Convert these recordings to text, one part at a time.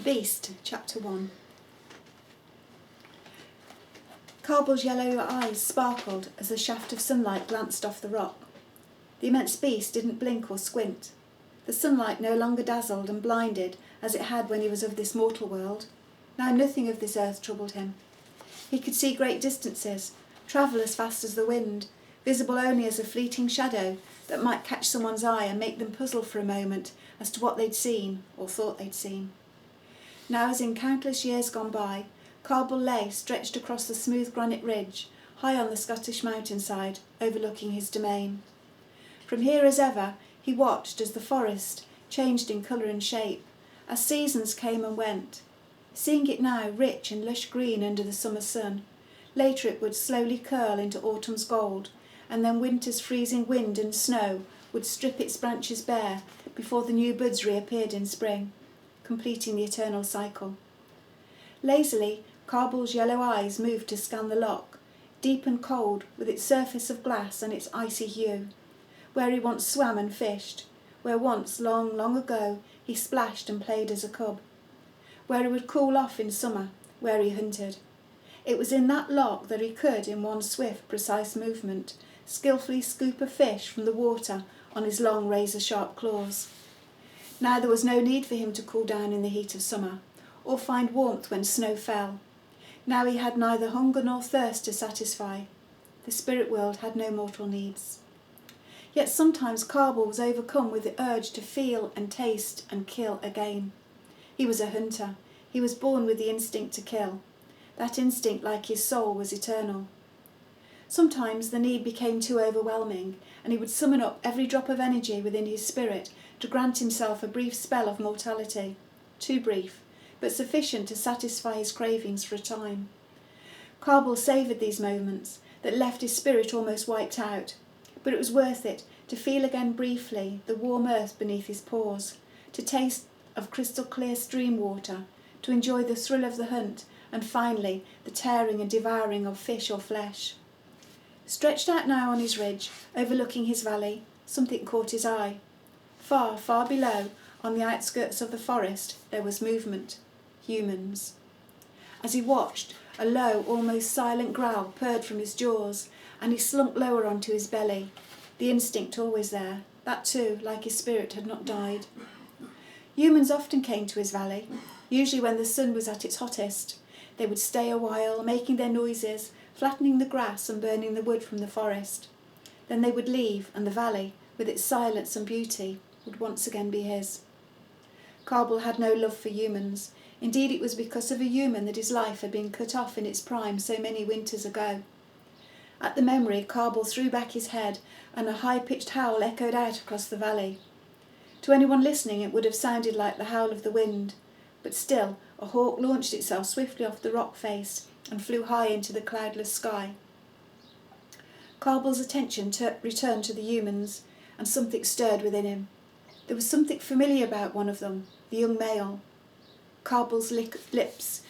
Beast, Chapter 1. Carball's yellow eyes sparkled as a shaft of sunlight glanced off the rock. The immense beast didn't blink or squint. The sunlight no longer dazzled and blinded as it had when he was of this mortal world. Now nothing of this earth troubled him. He could see great distances, travel as fast as the wind, visible only as a fleeting shadow that might catch someone's eye and make them puzzle for a moment as to what they'd seen or thought they'd seen. Now, as in countless years gone by, Carball lay stretched across the smooth granite ridge, high on the Scottish mountainside, overlooking his domain. From here as ever, he watched as the forest changed in colour and shape, as seasons came and went. Seeing it now rich and lush green under the summer sun, later it would slowly curl into autumn's gold, and then winter's freezing wind and snow would strip its branches bare before the new buds reappeared in spring, completing the eternal cycle. Lazily, Carball's yellow eyes moved to scan the loch, deep and cold, with its surface of glass and its icy hue, where he once swam and fished, where once, long, long ago, he splashed and played as a cub, where he would cool off in summer, where he hunted. It was in that loch that he could, in one swift, precise movement, skillfully scoop a fish from the water on his long, razor-sharp claws. Now there was no need for him to cool down in the heat of summer, or find warmth when snow fell. Now he had neither hunger nor thirst to satisfy. The spirit world had no mortal needs. Yet sometimes Carball was overcome with the urge to feel and taste and kill again. He was a hunter. He was born with the instinct to kill. That instinct, like his soul, was eternal. Sometimes the need became too overwhelming, and he would summon up every drop of energy within his spirit to grant himself a brief spell of mortality. Too brief, but sufficient to satisfy his cravings for a time. Carball savoured these moments that left his spirit almost wiped out, but it was worth it to feel again briefly the warm earth beneath his paws, to taste of crystal clear stream water, to enjoy the thrill of the hunt, and finally the tearing and devouring of fish or flesh. Stretched out now on his ridge, overlooking his valley, something caught his eye. Far, far below, on the outskirts of the forest, there was movement. Humans. As he watched, a low, almost silent growl purred from his jaws, and he slunk lower onto his belly. The instinct always there. That too, like his spirit, had not died. Humans often came to his valley, usually when the sun was at its hottest. They would stay a while, making their noises, flattening the grass and burning the wood from the forest. Then they would leave, and the valley, with its silence and beauty, would once again be his. Carball had no love for humans. Indeed, it was because of a human that his life had been cut off in its prime so many winters ago. At the memory, Carball threw back his head, and a high-pitched howl echoed out across the valley. To anyone listening, it would have sounded like the howl of the wind, but still a hawk launched itself swiftly off the rock face and flew high into the cloudless sky. Carball's attention returned to the humans, and something stirred within him. There was something familiar about one of them, the young male. Carball's lips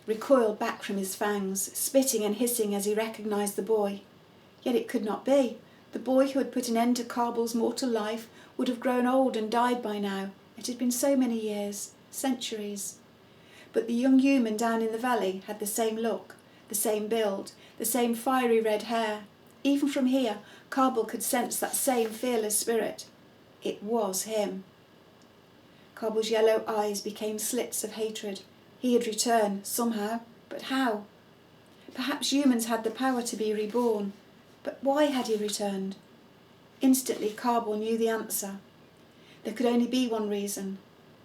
recoiled back from his fangs, spitting and hissing as he recognised the boy. Yet it could not be. The boy who had put an end to Carball's mortal life would have grown old and died by now. It had been so many years, centuries. But the young human down in the valley had the same look, the same build, the same fiery red hair. Even from here, Carball could sense that same fearless spirit. It was him. Carball's yellow eyes became slits of hatred. He had returned, somehow, but how? Perhaps humans had the power to be reborn, but why had he returned? Instantly, Carball knew the answer. There could only be one reason.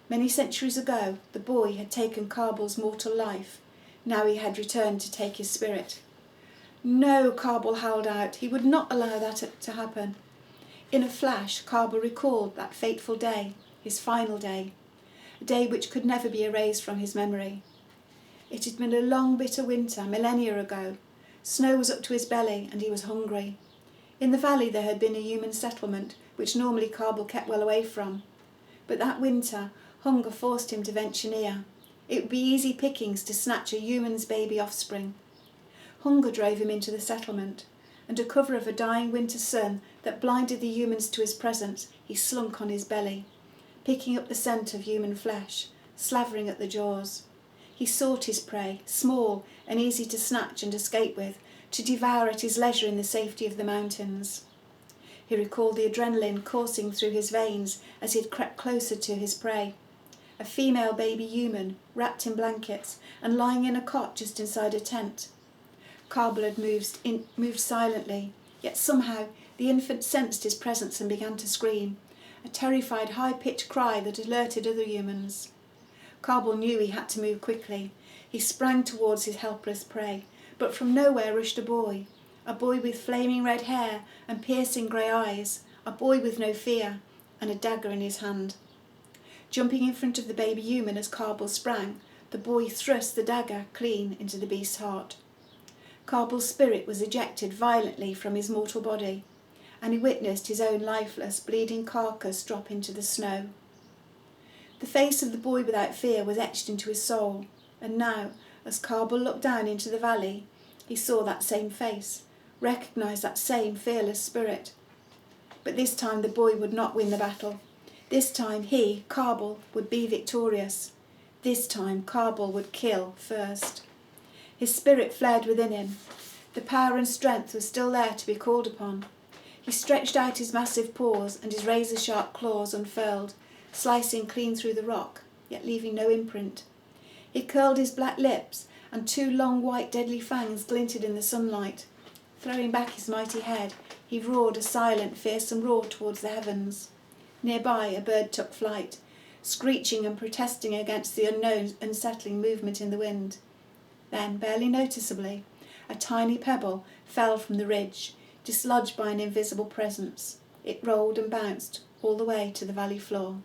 Many centuries ago, the boy had taken Carball's mortal life. Now he had returned to take his spirit. No, Carball howled out. He would not allow that to happen. In a flash, Carball recalled that fateful day, his final day, a day which could never be erased from his memory. It had been a long, bitter winter, millennia ago. Snow was up to his belly, and he was hungry. In the valley there had been a human settlement, which normally Carball kept well away from. But that winter, hunger forced him to venture near. It would be easy pickings to snatch a human's baby offspring. Hunger drove him into the settlement. Under cover of a dying winter sun that blinded the humans to his presence, he slunk on his belly, picking up the scent of human flesh, slavering at the jaws. He sought his prey, small and easy to snatch and escape with, to devour at his leisure in the safety of the mountains. He recalled the adrenaline coursing through his veins as he had crept closer to his prey. A female baby human, wrapped in blankets and lying in a cot just inside a tent. Kabul had moved silently, yet somehow the infant sensed his presence and began to scream, a terrified high-pitched cry that alerted other humans. Kabul knew he had to move quickly. He sprang towards his helpless prey, but from nowhere rushed a boy with flaming red hair and piercing grey eyes, a boy with no fear, and a dagger in his hand. Jumping in front of the baby human as Kabul sprang, the boy thrust the dagger clean into the beast's heart. Kabul's spirit was ejected violently from his mortal body, and he witnessed his own lifeless, bleeding carcass drop into the snow. The face of the boy without fear was etched into his soul, and now, as Kabul looked down into the valley, he saw that same face, recognised that same fearless spirit. But this time the boy would not win the battle. This time he, Kabul, would be victorious. This time Kabul would kill first. His spirit flared within him. The power and strength was still there to be called upon. He stretched out his massive paws, and his razor-sharp claws unfurled, slicing clean through the rock, yet leaving no imprint. He curled his black lips, and two long white deadly fangs glinted in the sunlight. Throwing back his mighty head, he roared a silent, fearsome roar towards the heavens. Nearby a bird took flight, screeching and protesting against the unknown, unsettling movement in the wind. Then, barely noticeably, a tiny pebble fell from the ridge, dislodged by an invisible presence. It rolled and bounced all the way to the valley floor.